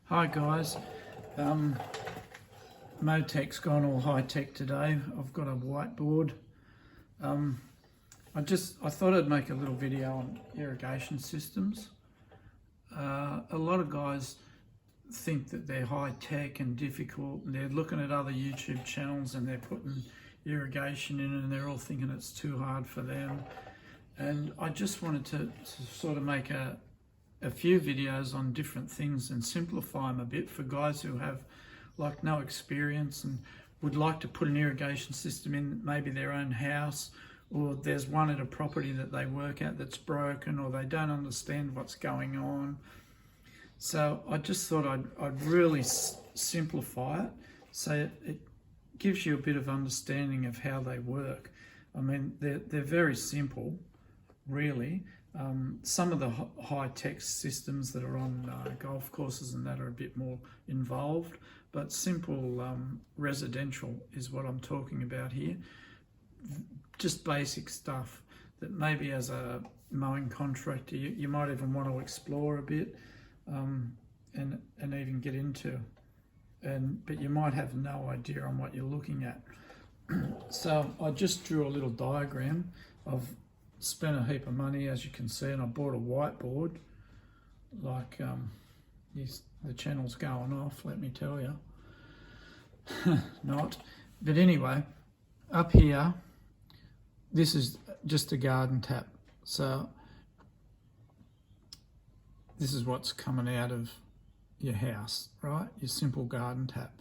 Hi guys, Motec's gone all high tech today. I've got a whiteboard. I thought I'd make a little video on irrigation systems. A lot of guys think that they're high tech and difficult, and they're looking at other YouTube channels and they're putting irrigation in and they're all thinking it's too hard for them. And I just wanted to sort of make a few videos on different things and simplify them a bit for guys who have like no experience and would like to put an irrigation system in maybe their own house, or there's one at a property that they work at that's broken, or they don't understand what's going on. So I just thought I'd really simplify it so it gives you a bit of understanding of how they work. I mean, they're very simple, really. Some of the high-tech systems that are on golf courses and that are a bit more involved, but simple residential is what I'm talking about here. Just basic stuff that maybe as a mowing contractor you might even want to explore a bit and even get into, but you might have no idea on what you're looking at. So I just drew a little diagram. I've spent a heap of money, as you can see, and I bought a whiteboard. Like the channel's going off, let me tell you. Not, but anyway, up here, this is just a garden tap. So this is what's coming out of your house, right? Your simple garden tap.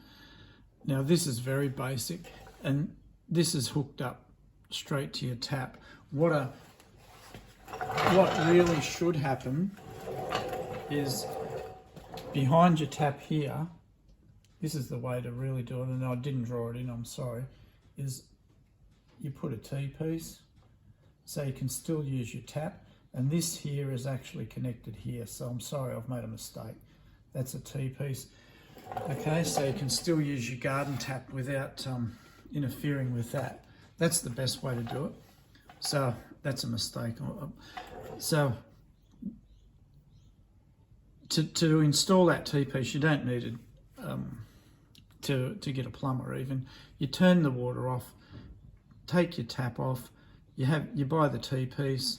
Now this is very basic, and this is hooked up straight to your tap. What really should happen is behind your tap here, this is the way to really do it, and I didn't draw it in, I'm sorry, is you put a T-piece so you can still use your tap, and this here is actually connected here, so I'm sorry, I've made a mistake. That's a T-piece. Okay, so you can still use your garden tap without interfering with that. That's the best way to do it. So that's a mistake. So to install that T-piece, you don't need it to get a plumber even. You turn the water off, take your tap off, you buy the T-piece,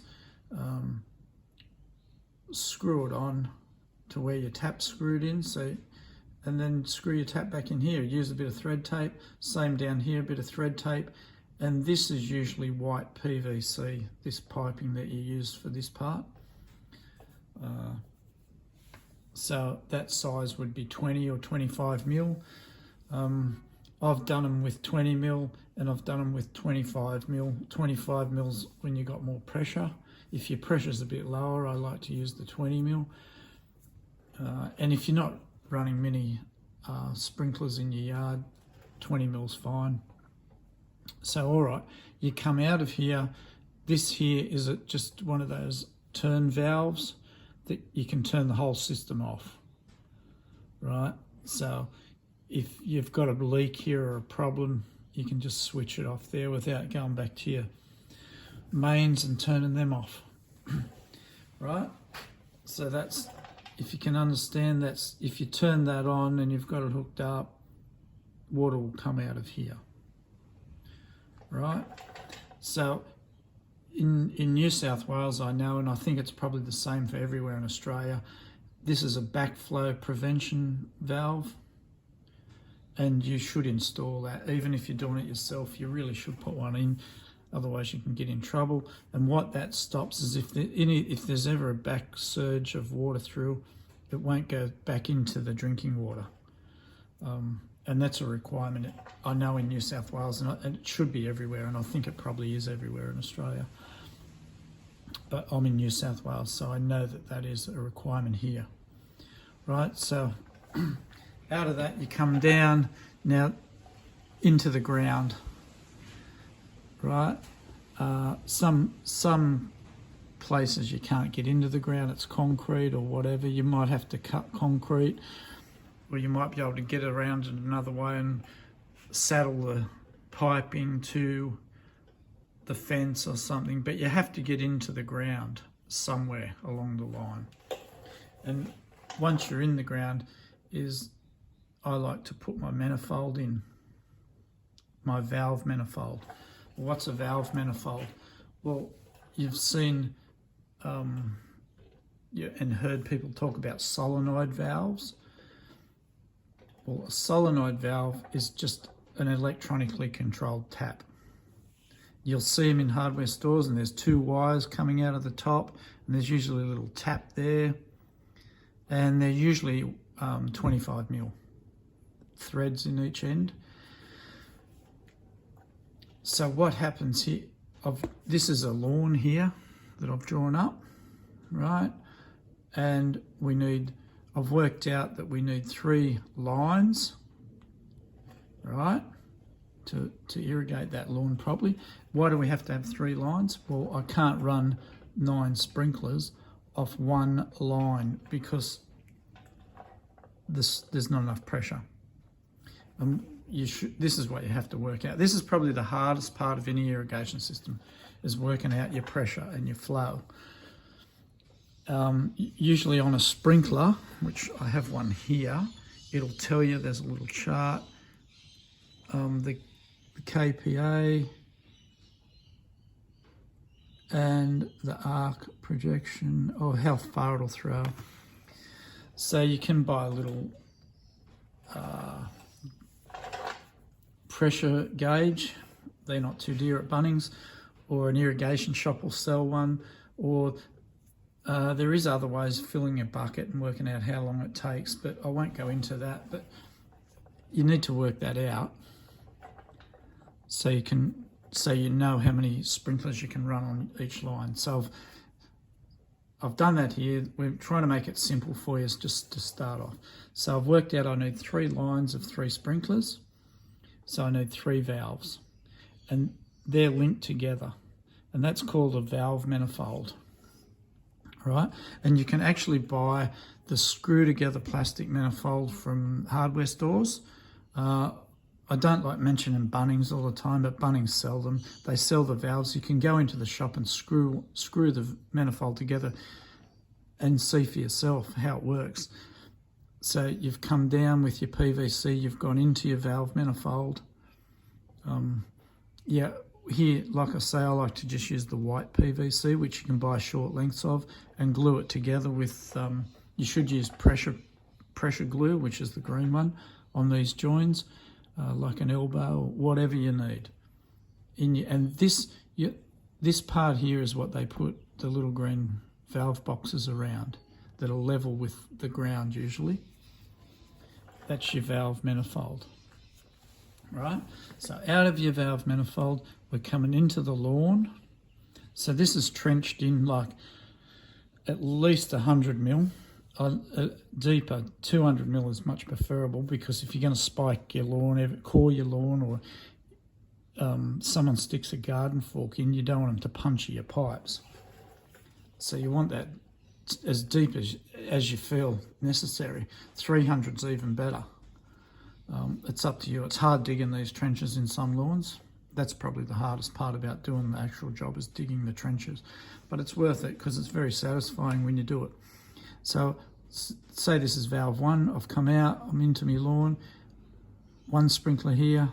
screw it on to where your tap's screwed in, and then screw your tap back in here. Use a bit of thread tape, same down here, a bit of thread tape. And this is usually white PVC, this piping that you use for this part. So that size would be 20 or 25 mil. I've done them with 20 mil and I've done them with 25 mil. 25 mils when you got more pressure. If your pressure's a bit lower, I like to use the 20 mil. And if you're not running many sprinklers in your yard, 20 mil's fine. So all right, you come out of here. This here is just one of those turn valves that you can turn the whole system off, right? So if you've got a leak here or a problem, you can just switch it off there without going back to your mains and turning them off, right? So that's, if you can understand, that's if you turn that on and you've got it hooked up, water will come out of here. Right, so in New South Wales, I know, and I think it's probably the same for everywhere in Australia, this is a backflow prevention valve, and you should install that. Even if you're doing it yourself, you really should put one in, otherwise you can get in trouble. And what that stops is if there's ever a back surge of water through, it won't go back into the drinking water. And that's a requirement, I know, in New South Wales, and it should be everywhere, and I think it probably is everywhere in Australia. But I'm in New South Wales, so I know that is a requirement here. Right, so out of that you come down now into the ground. Right, some places you can't get into the ground, it's concrete or whatever, you might have to cut concrete, or you might be able to get around it another way and saddle the piping to the fence or something, but you have to get into the ground somewhere along the line. And once you're in the ground, is I like to put my manifold in, my valve manifold. What's a valve manifold? Well, you've seen and heard people talk about solenoid valves. Well, a solenoid valve is just an electronically controlled tap. You'll see them in hardware stores, and there's two wires coming out of the top, and there's usually a little tap there, and they're usually 25mm threads in each end. So what happens here, this is a lawn here that I've drawn up, right? And I've worked out that we need 3 lines, right, to irrigate that lawn properly. Why do we have to have 3 lines? Well, I can't run 9 sprinklers off one line because there's not enough pressure. This is what you have to work out. This is probably the hardest part of any irrigation system, is working out your pressure and your flow. Usually on a sprinkler, which I have one here, it'll tell you, there's a little chart, the KPA and the arc projection, or how far it'll throw. So you can buy a little pressure gauge. They're not too dear at Bunnings, or an irrigation shop will sell one, or there is other ways of filling a bucket and working out how long it takes, but I won't go into that. But you need to work that out so you know how many sprinklers you can run on each line. So I've done that here. We're trying to make it simple for you just to start off. So I've worked out I need 3 lines of 3 sprinklers. So I need 3 valves, and they're linked together, and that's called a valve manifold, right? And you can actually buy the screw together plastic manifold from hardware stores. I don't like mentioning Bunnings all the time, but Bunnings sell them. They sell the valves. You can go into the shop and screw the manifold together and see for yourself how it works. So you've come down with your PVC, you've gone into your valve manifold. Yeah, here, like I say, I like to just use the white PVC, which you can buy short lengths of, and glue it together with, you should use pressure glue, which is the green one, on these joins, like an elbow, or whatever you need. And this part here is what they put the little green valve boxes around that are level with the ground usually. That's your valve manifold, right? So out of your valve manifold, we're coming into the lawn. So this is trenched in like at least 100mm. Deeper, 200mm is much preferable, because if you're going to spike your lawn, core your lawn, or someone sticks a garden fork in, you don't want them to puncture your pipes. So you want that as deep as you feel necessary. 300's even better. It's up to you. It's hard digging these trenches in some lawns. That's probably the hardest part about doing the actual job, is digging the trenches. But it's worth it because it's very satisfying when you do it. So say this is valve 1. I've come out, I'm into my lawn. 1 sprinkler here,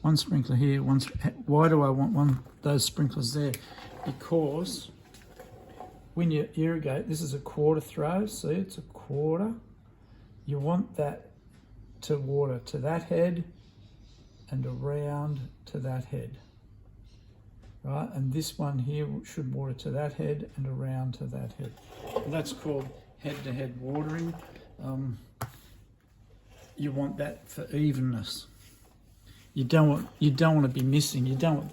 1 sprinkler here. Why do I want those sprinklers there? Because when you irrigate, this is a quarter throw, see, it's a quarter. You want that to water to that head and around to that head, right? And this one here should water to that head and around to that head. And that's called head-to-head watering. You want that for evenness. You don't want to be missing. You don't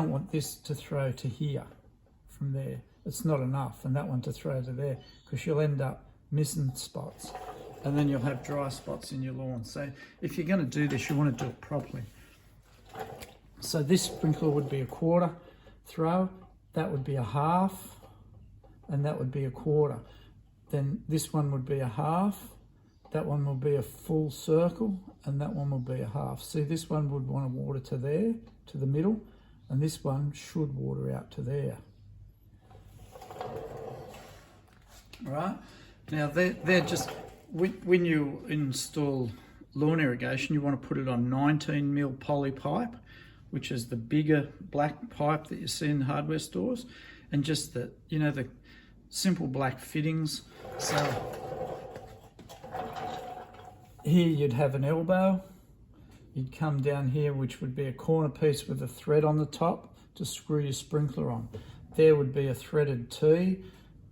want this to throw to here from there. It's not enough, and that one to throw to there, because you'll end up missing spots, and then you'll have dry spots in your lawn. So if you're going to do this, you want to do it properly. So this sprinkler would be a quarter throw, that would be a half, and that would be a quarter. Then this one would be a half, that one will be a full circle, and that one will be a half. See, this one would want to water to there, to the middle, and this one should water out to there. Right? Now they're just, when you install lawn irrigation, you want to put it on 19mm poly pipe, which is the bigger black pipe that you see in hardware stores, and just the, you know, the simple black fittings. So here you'd have an elbow. You'd come down here, which would be a corner piece with a thread on the top to screw your sprinkler on. There would be a threaded T,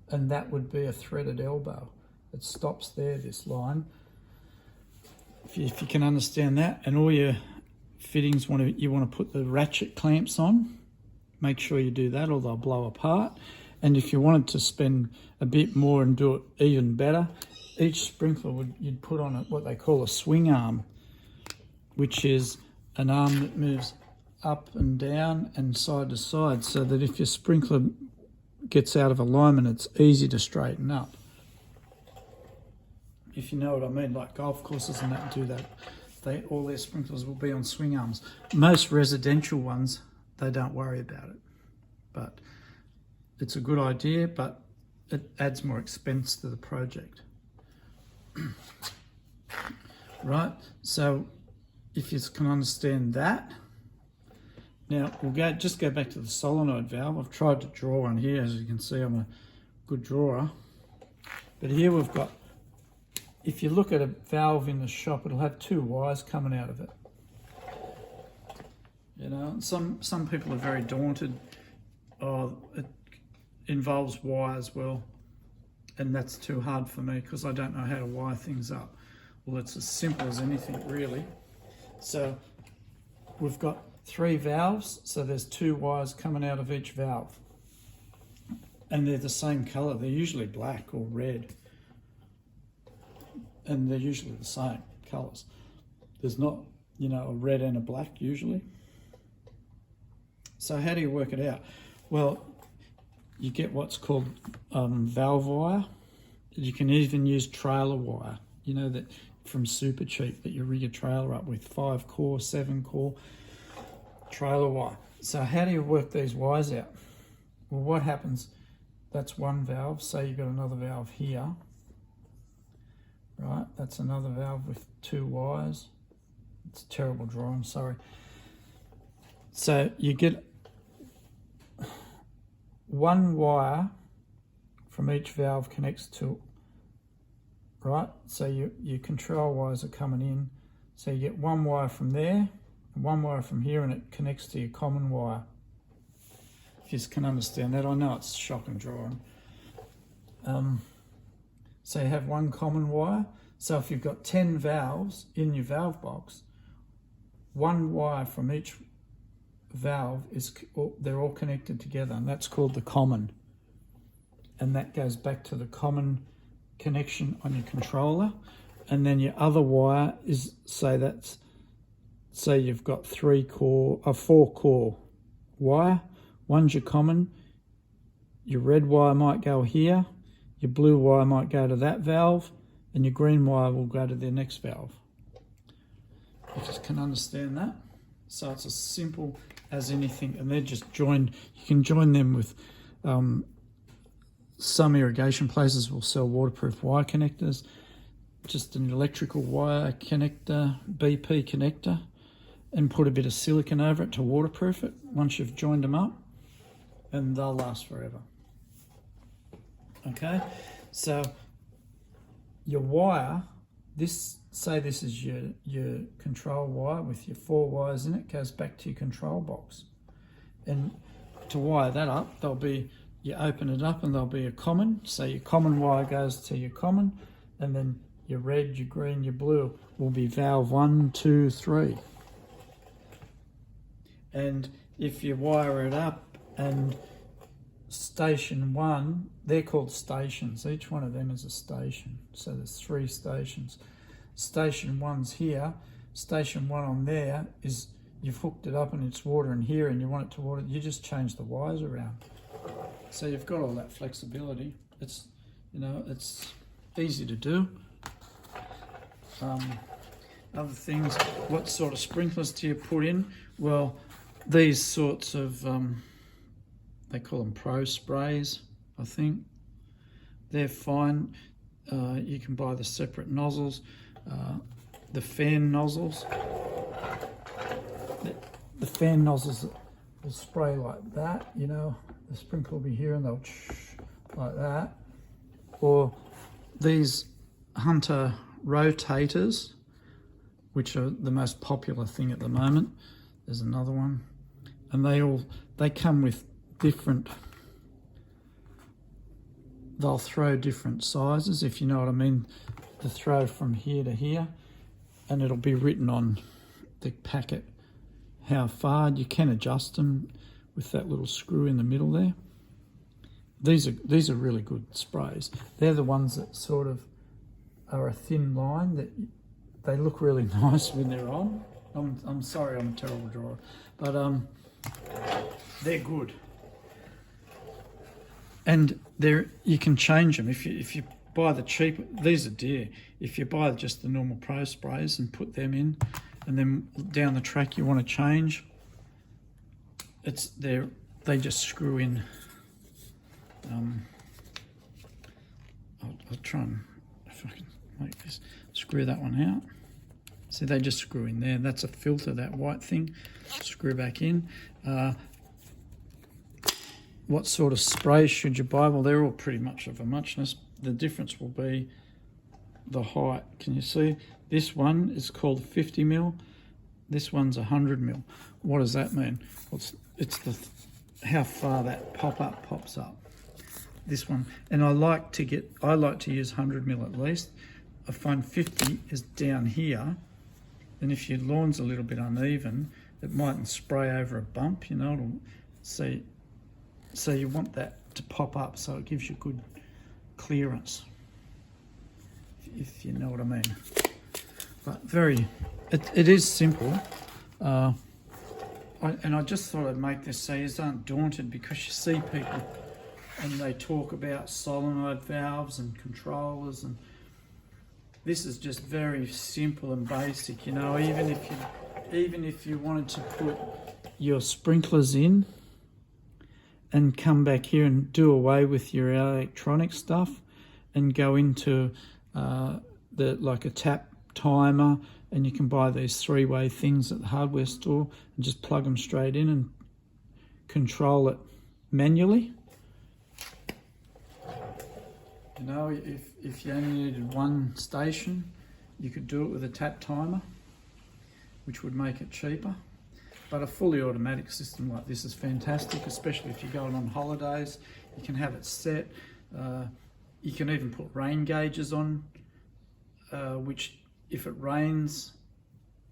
and that would be a threaded elbow. It stops there, this line. If you can understand that, and all your fittings you want to put the ratchet clamps on. Make sure you do that, or they'll blow apart. And if you wanted to spend a bit more and do it even better, each sprinkler you'd put on what they call a swing arm, which is an arm that moves up and down and side to side, so that if your sprinkler gets out of alignment, it's easy to straighten up. If you know what I mean, like golf courses and that do that. All their sprinklers will be on swing arms. Most residential ones, they don't worry about it. But it's a good idea, but it adds more expense to the project. Right, so if you can understand that. Now we'll just go back to the solenoid valve. I've tried to draw one here. As you can see, I'm a good drawer. But here we've got, if you look at a valve in the shop, it'll have two wires coming out of it. You know, some people are very daunted. Oh, it involves wires. Well, and that's too hard for me because I don't know how to wire things up. Well, it's as simple as anything, really. So we've got 3 valves, so there's 2 wires coming out of each valve. And they're the same colour. They're usually black or red. And they're usually the same colours. There's not, you know, a red and a black usually. So how do you work it out? Well, you get what's called valve wire. You can even use trailer wire, you know, that from Super Cheap that you rig your trailer up with, 5-core, 7-core trailer wire. So how do you work these wires out? Well, what happens, that's one valve. Say you've got another valve here. Right, that's another valve with 2 wires. It's a terrible drawing, sorry. So you get 1 wire from each valve connects to, right? So your control wires are coming in. So you get 1 wire from there, and 1 wire from here, and it connects to your common wire. If you can understand that, I know it's shocking drawing. So you have 1 common wire. So if you've got 10 valves in your valve box, 1 wire from each valve they're all connected together, and that's called the common. And that goes back to the common connection on your controller. And then your other wire is, say you've got 4-core wire. One's your common. Your red wire might go here. Your blue wire might go to that valve, and your green wire will go to the next valve. You just can understand that. So it's as simple as anything, and they're just joined. You can join them with, some irrigation places will sell waterproof wire connectors, just an electrical wire connector, BP connector, and put a bit of silicone over it to waterproof it once you've joined them up, and they'll last forever. Okay, so your wire, say this is your control wire with your 4 wires in it, goes back to your control box. And to wire that up, you open it up and there'll be a common. So your common wire goes to your common, and then your red, your green, your blue will be valve 1, 2, 3. And if you wire it up and station 1, they're called stations. Each one of them is a station. So there's 3 stations. Station 1's here. Station 1 on there is, you've hooked it up and it's watering here and you want it to water. You just change the wires around. So you've got all that flexibility. It's, you know, it's easy to do. Other things, what sort of sprinklers do you put in? Well, these sorts of, they call them pro sprays, I think. They're fine. you can buy the separate nozzles, the fan nozzles. The fan nozzles will spray like that, you know, the sprinkler will be here and they'll like that. Or these Hunter rotators, which are the most popular thing at the moment. There's another one, and they come with different, they'll throw different sizes, if you know what I mean. They throw from here to here, and it'll be written on the packet how far. You can adjust them with that little screw in the middle there. These are really good sprays. They're the ones that sort of are a thin line, that they look really nice when they're on. I'm sorry, I'm a terrible drawer, but they're good. And you can change them if you buy the cheap. These are dear. If you buy just the normal pro sprays and put them in, and then down the track you want to change, they just screw in. I'll try and, if I can make this, screw that one out. See, they just screw in there. That's a filter, that white thing. Screw back in. What sort of sprays should you buy? Well, they're all pretty much of a muchness. The difference will be the height. Can you see? This one is called 50 mil. This one's 100 mil. What does that mean? Well, it's how far that pop-up pops up. This one, and I like to use 100 mil at least. I find 50 is down here, and if your lawn's a little bit uneven, it mightn't spray over a bump, you know. So you want that to pop up so it gives you good clearance, if you know what I mean. But it is simple. And I just thought I'd make this so you aren't daunted, because you see people and they talk about solenoid valves and controllers, and this is just very simple and basic, you know. Even if you wanted to put your sprinklers in and come back here and do away with your electronic stuff and go into like a tap timer, and you can buy these three-way things at the hardware store and just plug them straight in and control it manually. You know, if you only needed one station, you could do it with a tap timer, which would make it cheaper. But a fully automatic system like this is fantastic, especially if you're going on holidays. You can have it set. You can even put rain gauges on, which if it rains,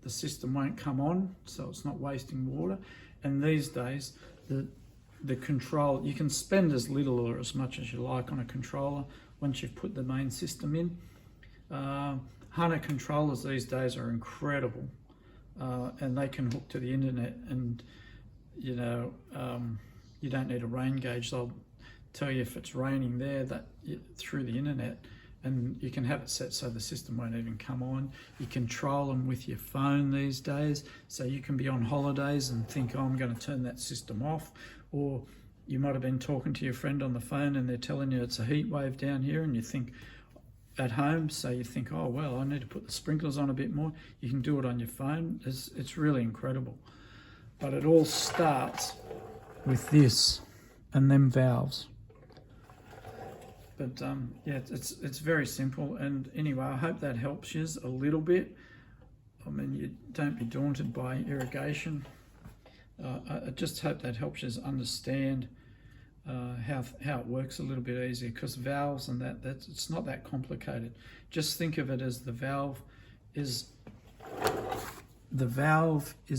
the system won't come on, so it's not wasting water. And these days, the control, you can spend as little or as much as you like on a controller once you've put the main system in. Hunter controllers these days are incredible, and they can hook to the internet, and you know, you don't need a rain gauge. They'll tell you if it's raining there through the internet, and you can have it set so the system won't even come on. You control them with your phone these days, so you can be on holidays and think, oh, I'm going to turn that system off. Or you might have been talking to your friend on the phone and they're telling you it's a heat wave down here, and you think at home, so you think, oh, well, I need to put the sprinklers on a bit more. You can do it on your phone. It's really incredible. But it all starts with this and them valves. But yeah, it's very simple. And anyway, I hope that helps you a little bit. I mean, you don't be daunted by irrigation. I just hope that helps you understand how it works a little bit easier, because valves and it's not that complicated. Just think of it as the valve is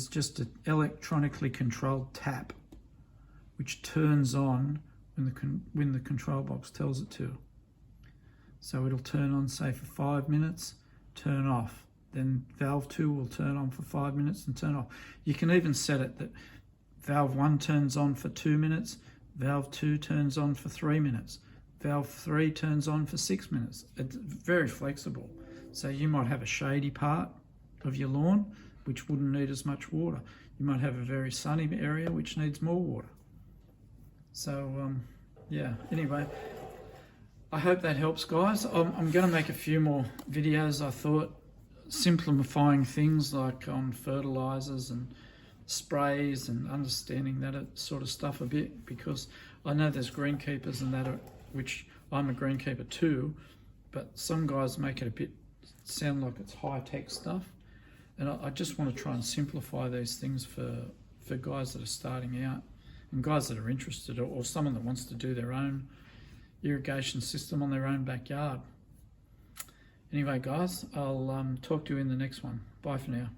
just an electronically controlled tap, which turns on when the control box tells it to. So it'll turn on, say, for 5 minutes, turn off. Then valve 2 will turn on for 5 minutes and turn off. You can even set it that valve 1 turns on for 2 minutes, valve 2 turns on for 3 minutes, valve 3 turns on for 6 minutes. It's very flexible. So you might have a shady part of your lawn which wouldn't need as much water. You might have a very sunny area which needs more water. So yeah, anyway, I hope that helps, guys. I'm going to make a few more videos, I thought, simplifying things like on fertilizers and sprays and understanding that sort of stuff a bit, because I know there's greenkeepers and that, which I'm a greenkeeper too, but some guys make it a bit sound like it's high-tech stuff, and I just want to try and simplify these things for guys that are starting out and guys that are interested, or someone that wants to do their own irrigation system on their own backyard. Anyway, guys, I'll talk to you in the next one. Bye for now.